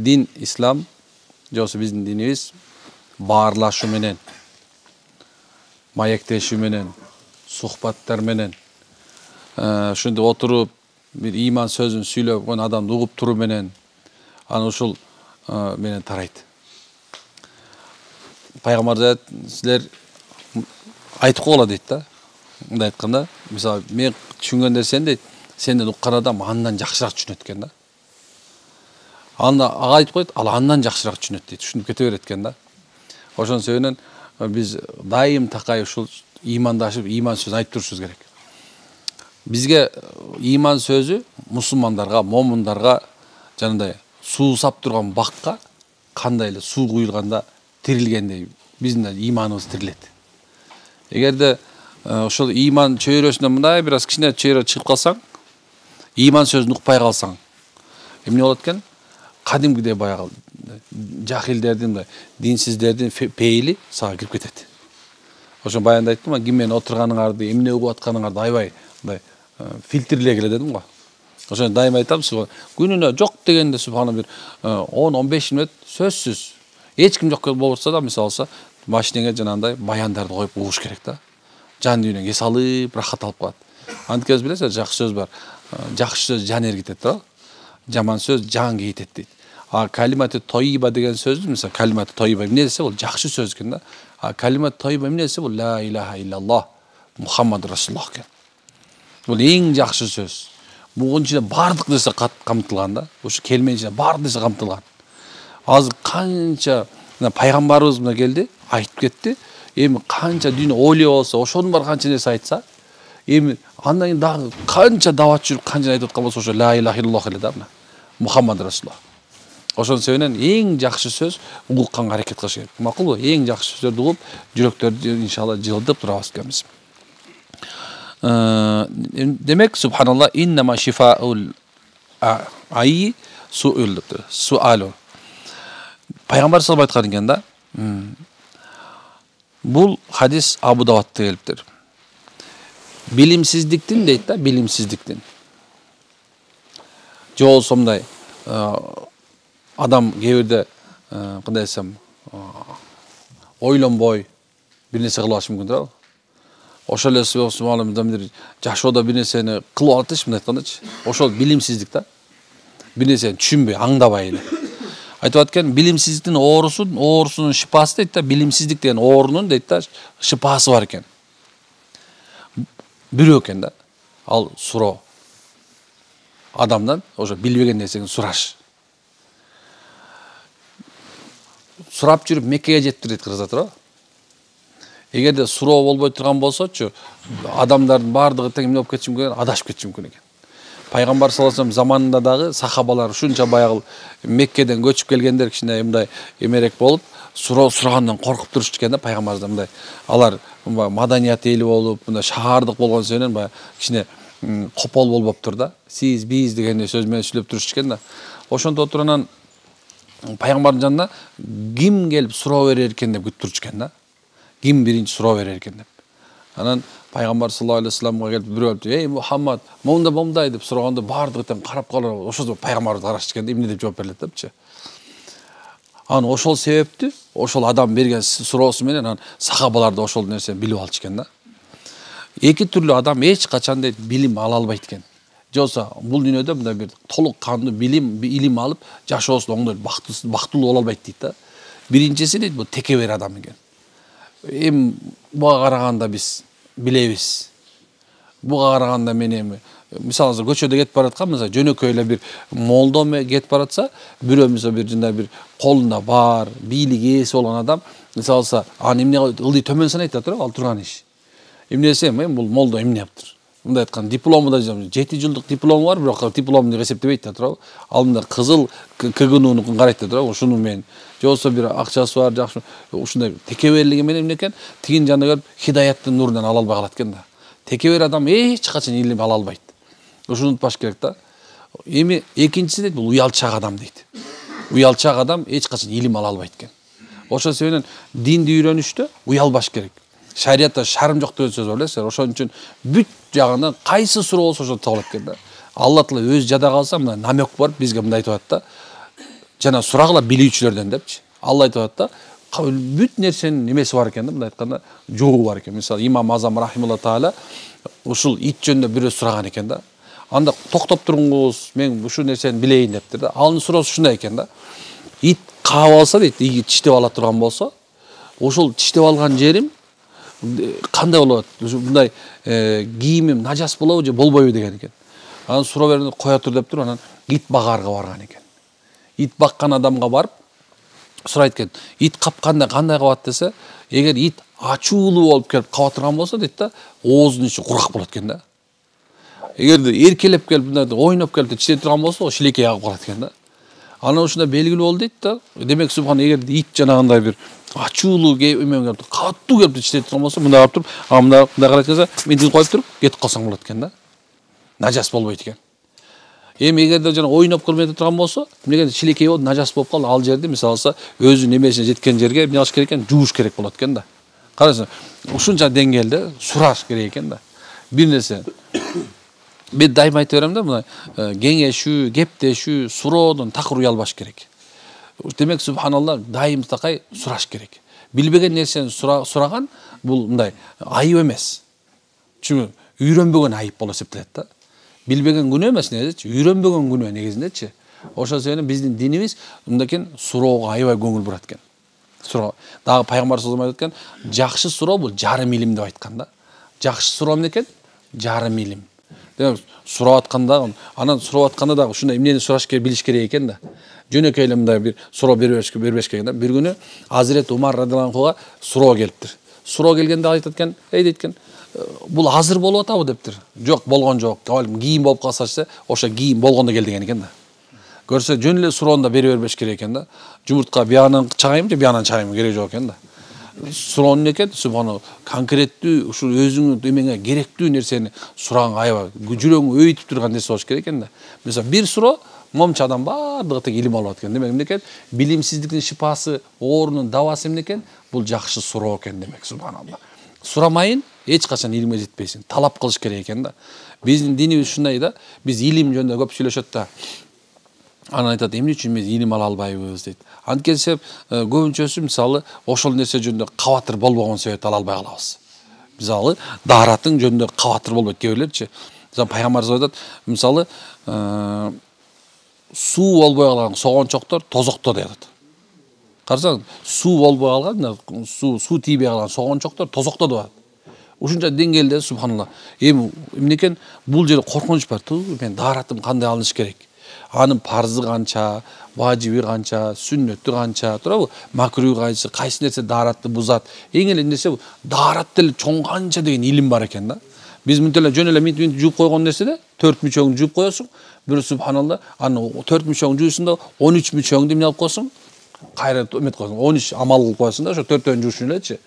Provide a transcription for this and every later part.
din İslam, josu bizdin dinimiz baarlaşуу менен, маектешүү менен, suhbattар менен, ушундай отуруп bir iman sözün сүйлөп койгон адамды угуп туруу менен, аны ушул менен тарайт. Пайгамбар да силер айтып койгула дейт да. Мындай айтканда, мисалы, мен түшүнгөн нерсени дейт, сенден уккан адам андан жакшыраак түшүнөт экен да. Анда ага айтып койот, ал андан жакшыраак түшүнөт дейт, түшүнүп кете берет экен да. Ошон себептен биз дайым такай ушул имандашып, иман сөзүн айтып турушубуз керек. Бизге иман сөзү мусулмандарга, момундарга жанагындай суу сап турган бакка кандай эле суу куюлганда тирилгендей биздин иманыбыз тирилет. Эгерде ошол иман чөйрөсүнөн мындай бир аз кичине чөйрө чыгып калсаң, иман сөзүн укпай калсаң, эмне болот экен? Кадимгидей баягы жахилдердин, динсиздердин пейили сага кирип кетет. Ошон баягында айттым, ким менен отурганыңарды, эмне угуп атканыңарды аябай мындай фильтрлей келе дедим го. Ошон дайыма айтам, күнүнө жок дегенде субхана бир 10-15 мүнөт сөзсүз эч ким жок болсо да, мисалы алса, машинеге жанагындай баяндарды коюп угуш керек да. Жан дүйнөң эс алып, рахат алып калат. Антикез билесиз, жакшы сөз бар. Жакшы сөз жан эргитет да. Жаман сөз жан кейтет дейт. А калиматы тойиба деген сөздү, мисалы, калиматы тойиба эмне десе, бул жакшы сөз экен да. А калимат тойиба эмне десе, бул ла илаха иллаллах Мухаммад Расулуллах экен. Бул эң жакшы сөз. Бугун ичинде бардык нерсе камтылган да. Ушу келменин ичинде бардык нерсе камтылган. Азыр канча пайгамбарыбыз мына келди, айтып кетти. Эми канча дүйнө олия болсо, ошонун бар канча нерсе айтса, эми андан кийин дагы канча дават жүрүп, канча айтып аткан болсо, ошо ла илаха иллаллах эле да мына. Мухаммад Расулуллах. Ошон себептен эң жакшы сөз угукканга аракет кылыш керек. Макулбу? Эң жакшы сөздөрдү угуп, жүрөктөрдү иншалла жылдып турабыз экенбиз. Демек, субханалла, иннама шифаул айи суалу. Пайгамбар саллаллаху алейхи айткан да, бул хадис Абу Давудта келиптир. Билимсиздиктин дейт да, билимсиздиктин. Же болсо мындай адам кээ бирде кандай десем, ойлонбой бир нерсе кылып алышы мүмкүн да. Ошол эле бир жашоодо бир нерсени кылып алатыш, мындай айткандачы. Ошол билимсиздик да. Бир нерсени түшүнбөй, аңдабай эле. Айтып аткан, билимсиздиктин оорусунун шипасы дейт да, билимсиздик деген оорунун дейт да, шипасы бар экен. Бирөө экен да. Ал суроо. Адамдан ошо билбеген нерсени сураш. Сурап жүрүп Меккеге жеттир дейт кыргыздар туурабы? Эгерде суроо болбой турган болсочу, адамдардын бардыгы тең эмне болуп кетиши мүмкүн, адашып кетиши мүмкүн экен. Пайгамбар саллаллаху алейхи заманында дагы сахабалар ушунча баягы Меккеден көчүп келгендер кичине мындай эмерек болуп, суроо сурагандан коркуп турушчу экен да, пайгамбардан мындай. Алар маданият эли болуп, мындай шаардык болгон сөөнөн баягы кичине копол болуптур да. Сиз, биз деген сөз менен сүйлөп турушчу экен да. Ошондо турганан пайгамбардын жанына ким келип суроо берер экен деп күтүп турчу экен да. Ким биринчи суроо берер экен деп. Анан пайгамбар саллаллаху алейхи вассаламга келип бирөө ey Мухаммад, момундай деп сураганда бардыгы тең карап калып, ошол пайгамбарды карашчу экен, эмне деп жооп берилет депчи. Анан ошол себепти, ошол адам берген суроосу менен анан сахабалар да ошол нерсени билип алчу экен да. Эки түрлүү адам эч качан дейт билим ала албайт экен. Жолса бул дүйнөдө мындай бир толук кандуу илим алып, жашоосун оңдоп бактылуу боло албайт дейт да. Биринчиси дейт бул текебер адам экен. Буга караганда биз билебиз. Буга караганда мен эми мисалы көчөдө кетип бараткан, мисалы жөнөкөй эле бир молдо кетип баратса, бирөө мисалы бир жында бир колунда бар, бийлик ээси болгон адам, мисалы алса, аны эмне ылдый төмөн санайт да туурабы, ал турган иш. Эмне десем, бул молдо эмне кылыптыр? Мындай айткан, диплому да 7 жылдык диплому бар, бирок диплом деп эсептебейт да туурабы. Ал мында кызыл КГНУнун карайт да туурабы, ушуну мен. Же болсо бир акчасы бар, жакшы, ушундай текеберлиги менен эмне экен? Тигин жана келип хидаяттын нурунан ала албай калат экен да. Текебер адам эч качан илим ала албайт. Ушуну унутпаш керек да. Эми экинчиси дейт, бул уялчак адам дейт. Уялчак адам эч качан илим ала албайт экен. Ошол себептен динди үйрөнүштө уялбаш керек. Шариятта шарым жок деген сөз бар эле. Ошон үчүн бүт жагынан кайсы суроо болсо ошо табылат экен да. Алла Таала өз жада калса, мына намек бар, бизге мындай айтып атат да. жана сурагыла билүүчүлөрдөн депчи. Алла айтып атат да, бүт нерсенин немеси бар экен да, мындай айтканда жообу бар экен. Мисалы имам Азам рахималла таала ушул ит жөнүндө бирөө сураган экен да. Анда токтоп туруңуз, мен ушул нерсени билейин дептир да. Анын суроосу ушундай экен да. Ит каап алса дейт, тиштеп ала турган болсо, ошол тиштеп алган жерим кандай болот? Мындай кийимим нажас болобу же болбойбу деген экен. Анан суроо бергенде кое тур деп туруп, анан ит багарга барган экен. Ит баккан адамга барып сурайт экен. Ит капканда кандай кылат десе, эгер ит ачуулуу болуп келип каба турган болсо дейт да, оозунун ичи курак болот экен да. Эгерде эркелеп келип мындай ойноп келип тиштеп турган болсо, шилекей агып калат экен да. Анан ушундай белгилүү болду дейт да. Демек субхан, эгерде ит жанагындай бир ачуулуу эмен келип, катуу келип тиштеп турган болсо, мындай кылып туруп, мындай карайт экен, мынтип коюп туруп кетип калсаң болот экен да. Нажас болбойт экен. Эми эгерде жана ойноп келмей турган болсо, эмнеге шилекей болуп нажас болуп калды, ал жерди мисалы өзүнүн немесине жеткен жерге эмне кылыш керек экен? Жууш керек болот экен да. Караңыз, ушунча деңгээлде сураш керек экен да. Бир нерсе. Мен дайыма айтып берем да, мына кеңешүү, кептешүү, суроодон такыр уялбаш керек. Демек субханалла дайым такай сураш керек. Билбеген нерсени сураган бул мындай айып эмес. Чүнкү үйрөнбөгөн айып болуп эсептелет да. Билбеген күнөө эмес негизичи, үйрөнбөгөн күнөө негизиндечи. Ошол себептен биздин динибиз мындайкен суроого аябай көңүл бурат экен. Суроо. Дагы пайгамбар саллаллаху алейхи ва саллям айткан, жакшы суроо бул жарым илим деп айткан да. Жакшы суроо эмне экен? Жарым илим. Демек сурап атканда, анан сурап атканда дагы ушундай эмнени сураш керек, билиш керек экен да. Жөнөкөй эле мындай бир суроо бербеш керек да. Бир күнү Азирет Умар радхияллаху анхуга суроо келиптир. Суроо келгенде айтат экен, дейт экен, бул азыр болуп атабы дептир. Жок, болгон жок. Кийим болуп калсачы, ошо кийим болгондо кел деген экен да. Көрсө жөн эле суроону бере бербеш керек экен да. Жумуртка биянан чагайм же биянан чагайм керек жок экен да. Суроонун эмне экен? Субхана, конкреттүү ушул өзүңүн эмеңе керектүү нерсени сураган аябай жүрөгүңө өйтүп турган нерсе болуш керек экен да. Мисалы бир суроо момчу адам баардыгы тең илим алып аткан. Демек эмне экен? Билимсиздиктин шипасы, оорунун дабасы эмне экен? Бул жакшы суроо экен демек, субханалла. Сурамайын эч качан илимге жетпейсиң. Талап кылыш керек экен да. Биздин динибиз ушундай да. Биз илим жөнүндө көп сүйлөшөт да. Анан айтат, эмне үчүн биз илим ала албайбыз дейт. Анткенсе көбүнчөсү мисалы ошол нерсе жөнүндө кабатыр болбогон себептен ала албай калабыз. Мисалы даараттын жөнүндө кабатыр болбойт кээ бирлерчи. Мисалы пайгамбар айтат, мисалы суу болбой калган согончоктор тозокто дейт. Карасаң, суу болбой калган, суу тийбей калган согончоктор тозокто дейт. Ушунча деңгээлде субханалла. Эми эмне экен? Бул жерде коркунуч бар. Мен дааратым кандай алыныш керек? Анын парзы канча, важиби канча, сүннөтү канча, туурабы? Макруу кайсы нерсе дааратты бузат. Эң эле нерсе даарат деле чоң канча деген илим бар экен да. Биз мынтип эле жөн эле минт жууп койгон нерседе 4 мүчөңдү жууп коесуң. Бир субханалла, аны 4 мүчөң жуусунда 13 мүчөңдү эмне алып койсуң? Кайра эмет койсуң. 13 амал кылып коесуң да, ошо 4-төн жуушун элечи.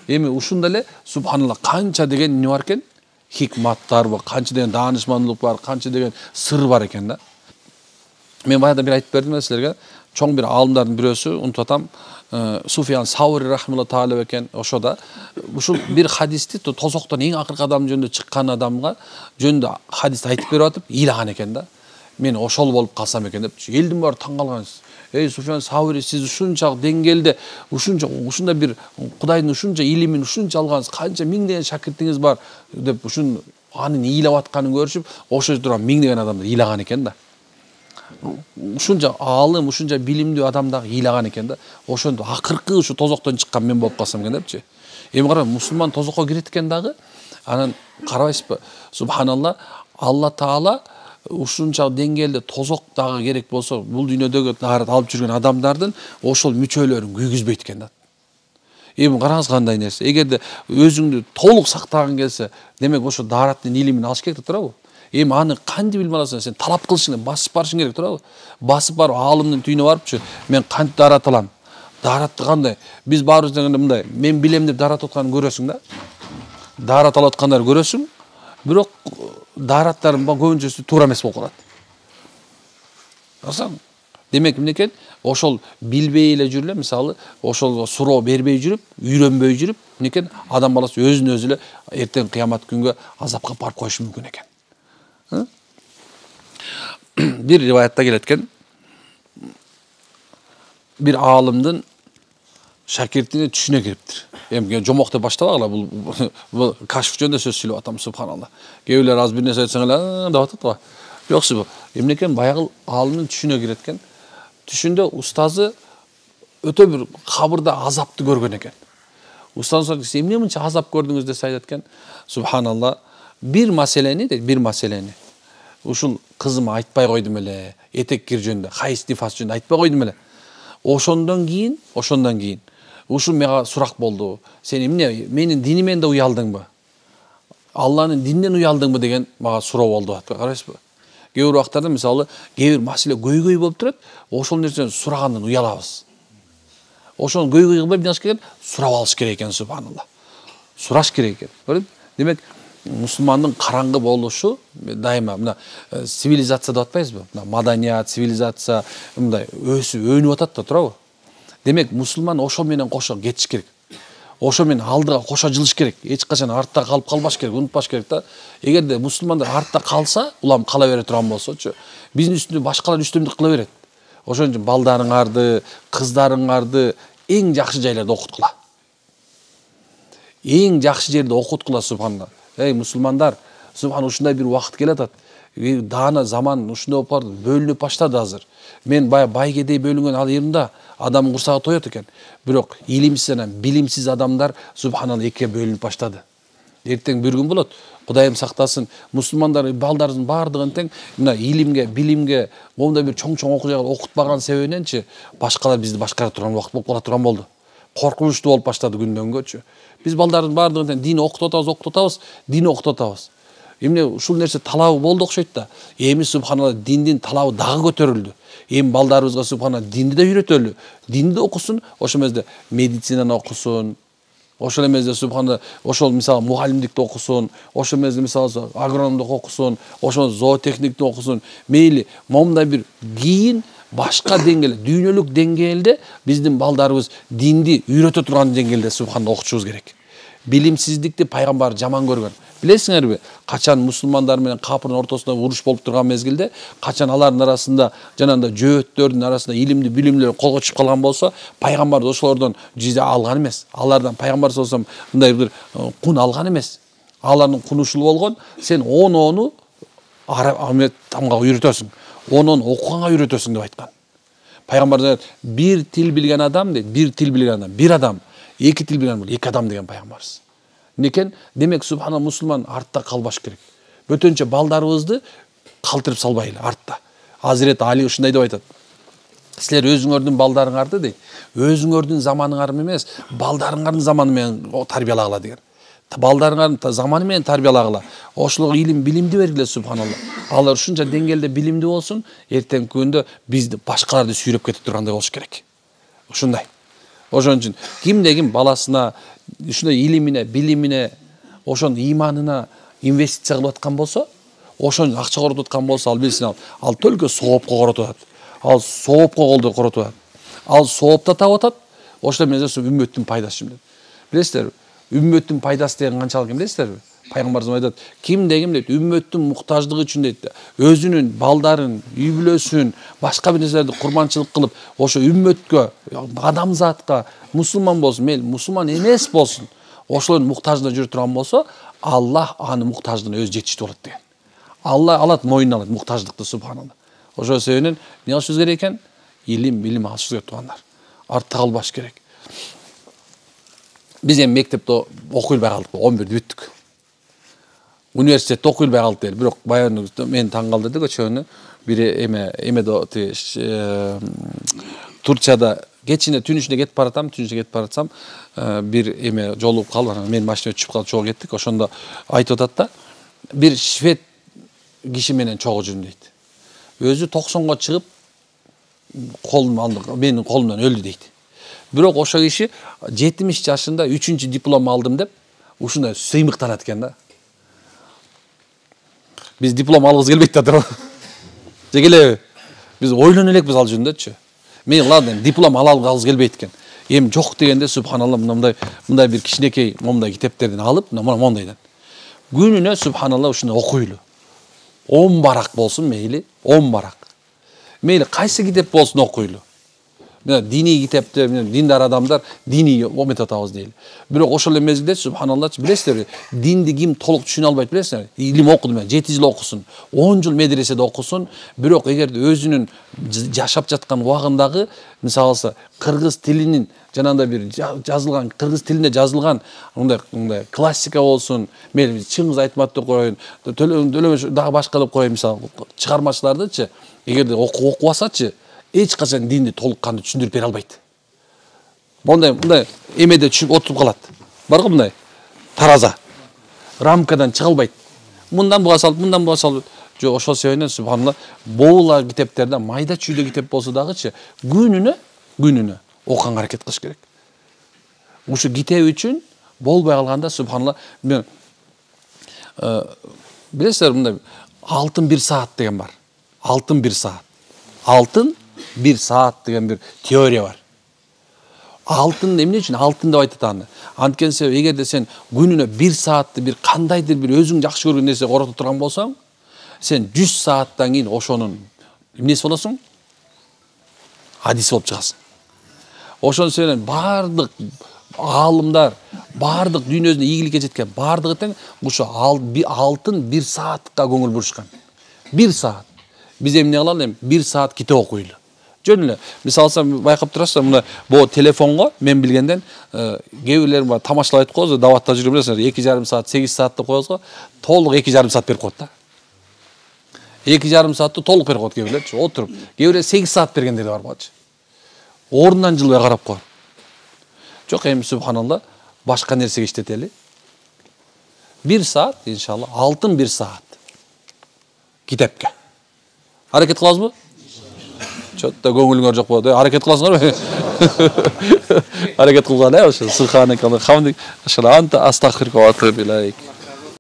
Эми ушунда эле субханалла канча деген эмне бар экен? Хикматтар бар, канча деген даанышмандуулук бар, канча деген сыр бар экен да. Мен баягыда бир айтып бердим силерге, чоң бир аалымдардын бирөөсү, унутуп атам, Суфиян Саури рахмалла таала экен. Ошода ушул бир хадисти тозоктон эң акыркы адам жөнүндө чыккан адамга жөнүндө хадисти айтып берип атып, ыйлаган экен да. Мен ошол болуп калсам экен деп, элдин баары таң калган. Суфиян Саури, сиз ушунчалык деңгээлде, ушундай бир Кудайдын ушунча илимин ушунча алгансыз, канча миңдеген шакиртиңиз бар деп, ушун анын ыйлап атканын көрүшүп, ошо жерде турган миңдеген адамдар ыйлаган экен да. Ушунча аалым, ушунча билимдүү адам дагы ыйлаган экен да. Ошондо акыркы ушу тозоктон чыккан мен болуп калсам экен депчи. Эми кара, мусулман тозокко кирет экен дагы. Анан карабайсызбы? Субханалла, Алла таала ушунча деңгээлде тозок дагы керек болсо, бул дүйнөдөгү даарат алып жүргөн адамдардын ошол мүчөлөрүн күйгүзбөйт экен да. Эми караңыз кандай нерсе. Эгерде өзүңдү толук сактагың келсе, демек ошо даараттын илимин алыш керек туурабы? Эми аны кантип билип аласың? Сен талап кылышың, басып барышың керек туурабы? Басып барып аалымдын түйүнө барыпчы, мен кантип даарат алам? Дааратты кандай? Биз баарыбыз дегенде мындай, мен билем деп даарат атканын көрөсүң да. Даарат алып аткандарды көрөсүң, бирок даараттардын көбүнчөсү туура эмес болуп калат. Карасаң, демек эмне экен? Ошол билбей эле жүрүп, мисалы, ошол суроо бербей жүрүп, үйрөнбөй жүрүп, эмне экен? Адам баласы өзүн өзү эле эртең кыямат күнгө азапка барып коюшу мүмкүн экен. Bir rivayette geletken bir alımdın şakirtine түшүнө кириптир. Эми жомок деп баштабагыла, бул кашф жөнүндө сөз сүйлөп атам, субханалла. Кээ бирлер аз бир нерсе айтсаң эле деп атат го. Жоксу бу. Эмнекен баягы алымдын түшүнө кирет экен. Түшүндө устазы өтө бир кабырда азапты көргөн экен. Устаз сұрады, эмне мынча азап көрдүңүз десе айтат экен. Субханалла, бир маселени ушул кызыма айтпай койдум эле, этек кир жөнүндө, хайыз нифас жөнүндө айтпай койдум эле. Ошондон кийин ушул мага сурак болду. Сен эмне менин динимен да уялдыңбы? Алланын дининен уялдыңбы деген мага суроо болду. Карайсызбы? Кээ бир убактарда мисалы, кээ бир маселе көйгөй болуп турат, ошол нерсени сурагандан уялабыз. Ошону көйгөй кылбай эмне керек? Сурап алыш керек экен, субханалла. Сураш керек экен. Демек, мусулмандын караңгы болушу дайыма мына цивилизация деп атпайбызбы? Мына маданият, цивилизация мындай өнүп атат да, туурабы? Демек, мусулман ошо менен кошо кетиш керек. Ошо менен алдыга кошо жылыш керек. Эч качан артта калып калбаш керек, унутпаш керек да. Эгерде мусулмандар артта калса, улам кала бере турган болсочу, биздин үстүндө башкалар үстөмдүк кыла берет. Ошон үчүн балдарыңарды, кыздарыңарды эң жакшы жайларда окуткула. Эң жакшы жерде окуткула, субханалла. Эй мусулмандар, субхан ушундай бир убакыт келатат. Даана заман ушундай болуп барды, бөлүнүп баштады азыр. Мен бай кедей бөлүнгөн ал жеринде адам курсагы тоет экен. Бирок илимсиз жана билимсиз адамдар субханалла экиге бөлүнүп баштады. Эртең бир күн болот. Кудайым сактасын, мусулмандар балдарын бардыгын тең мына илимге, билимге, мондай бир чоң окуяга окутпаган себебиненчи башкалар бизди башкара турган убакыт болуп кала турган болду. Коркунучтуу болуп баштады күндөн күнгөчү. Биз балдардын бардыгын тең дин окутуп атабыз, дин окутуп атабыз. Эмне ушул нерсе талабы болду окшойт да. Эми субханалла диндин талабы дагы көтөрүлдү. Эми балдарыбызга субханалла динди да үйрөтөлү. Динди да окусун, ошол мезде медицинаны окусун. Ошол мезде субханалла, ошол мисалы мугалимдикти окусун, ошол мезде мисалы агрономдук окусун, ошол зоотехникти окусун. Мейли, момундай бир кийин башка деңгээл, дүйнөлүк деңгээлде биздин балдарыбыз динди үйрөтө турган деңгээлде субханалла окутушубуз керек. Билимсиздикти пайгамбар жаман көргөн. Билесиңерби, качан мусулмандар менен капырдын ортосунда уруш болуп турган мезгилде, качан алардын арасында жанагындай жөөттөрдүн арасында илимди билимдер колго түшүп калган болсо, пайгамбар ошолордон жиза алган эмес. Алардан пайгамбар болсом мындай бир кун алган эмес. Алардын куну ушул болгон, сен ону тамга үйрөтөсүң. Онун окуганга үйрөтөсүң деп айткан. Пайгамбар бир тил билген адам дейт, бир тил билген адам, бир адам, эки тил билген эки адам деген пайгамбарыбыз. Некен, демек субхана мусулман артта калбаш керек. Бөтөнчө балдарыбызды калтырып салбайлы артта. Азирет Али ушундай деп айтат. Силер өзүңөрдүн балдарыңарды дейт, өзүңөрдүн заманыңар эмес, балдарыңардын заманы менен тарбиялагыла деген. Балдарыңардын заманы менен тарбиялагыла. Ошолго илим, билимди бергиле субханалла. Алар ушунча деңгээлде билимди болсун, эртеңки күндө бизди башкаларды сүйрөп кетип тургандай болуш керек. Ушундай. Ошон үчүн кимде-ким баласына ушундай илимине, билимине, ошонун иманына инвестиция кылып аткан болсо, ошон акча коротуп аткан болсо, ал билсин ал только соопко коротуп атат. Ал соопко колду коротуп атат. Ал соопта таап атат, ошол менен үммөттүн пайдасы үчүн. Билесиздерби? Үммөттүн пайдасы деген канчалык билесиздерби? Пайгамбарыбыз айтат, кимде-ким дейт, үммөттүн муктаждыгы үчүн дейт, өзүнүн балдарын, үй бүлөсүн, башка бир нерселерди курманчылык кылып, ошо үммөткө, адамзатка, мусулман болсун, мейли мусулман эмес болсун, ошолордун муктаждыгына жүрө турган болсо, Аллах аны муктаждыгына өзү жетиштүү болот деген. Алла алат, мойнуна алат муктаждыкты субханалла. Ошол себептен эмне кылышыбыз керек экен? Илим, билим алышыбыз керек туугандар. Артта калбаш керек. Биз эми мектепте окуй албай калдык, 11-дө бүттүк. Университетте окуй албай калдык дейли. Бирок баягы мени таң калтырды көчөнү. Бири эмеде Турцияда кечине түнүшүнө кетип баратсам, бир эме жолугуп калып, анан менин машина түшүп калып чогуу кеттик. Ошондо айтып атат да, бир швед киши менен чогуу жүрдүм дейт. Өзү 90го чыгып, менин колумдан өлдү дейт. Бирок ошол киши 70 жашында 3-чү диплом алдым деп, ушундай сыймыктанат экен да. Биз диплом алгыбыз келбейт да туурабы? Же келеби? Биз ойлоно элекпиз ал жөнүндөчү. Мен ладно, диплом алгыбыз келбейт экен. Эми жок дегенде субханалла мындай бир кичинекей момундай китептерден алып, мондайдан. Күнүнө субханалла ушуну окуйлу. 10 барак болсун мейли, 10 барак. Мейли кайсы китеп болсун окуйлу. Dini kitepte, dindar adamlar dini omet atабыз дейли. Бирок ошол эле мезгилде субханаллах билесиздерби, динди ким толук түшүнө албайт билесиңерби? Илим окуду мен 7 жыл окусун, 10 жыл медреседе окусун, бирок эгерде өзүнүн жашап жаткан убагындагы, мисалы кыргыз тилинин жанагындай бир жазылган, кыргыз тилинде жазылган мындай классика болсун, мейли Чыңгыз Айтматовду коеюн, Төлөмөш дагы башка деп коеюн, мисалы чыгармачылардычы, эгерде окуп алсачы, эч качан динди толук кандуу түшүндүрүп бере албайт. Мындай эмеде түшүп отуруп калат. Бар го мындай тараза. Рамкадан чыга албайт. Мындан буга салып, мындан буга салып. Жок, ошол себептен субханалла, боула китептерде майда чүйдө китеп болсо дагычы күнүнө окуганга аракет кылыш керек. Ушу китеп үчүн болбой калганда субханалла, мен билесиздер мындай алтын 1 саат деген бар. Алтын 1 саат. Алтын 1 саат деген бир теория бар. Алтын эмне үчүн алтын деп айтат аны? Анткени себеби эгерде сен күнүнө 1 саатты бир кандайдыр бир өзүң жакшы көргөн нерсе корото турган болсоң, сен 100 сааттан кийин ошонун эмнеси болосуң? Адиси болуп чыгасың. Ошон себептен бардык аалымдар, бардык дүйнөсүндө ийгиликке жеткен бардыгы тең ушу алтын 1 саатка көңүл бурушкан. 1 саат. Биз эмне кылалы эми? 1 саат китеп окуйлу. Жөн эле. Мисалы байкап турасыздар, мына бул телефонго мен билгенден кээ бирлер бар тамашалап айтып коебуз, даватта жүрүп билесиңер, 2,5 саат, 8 саат деп коебуз го, толук 2,5 саат берип коет да. 2,5 саатты толук берип коет кээ бирлерчи, отуруп. Кээ бирлер 8 саат бергендер бар болчу. Ордунан жылбай карап коет. Жок, эми субханалла, башка нерсеге иштетели. 1 саат, иншалла, алтын 1 саат. Китепке. Аракет кылабызбы? Чотто көңүлүңөр жок болот. Аракет кыласыңарбы? Аракет кылган, ошо субханакалла хамдик, ашала анта астагфирука ва атубу илейк.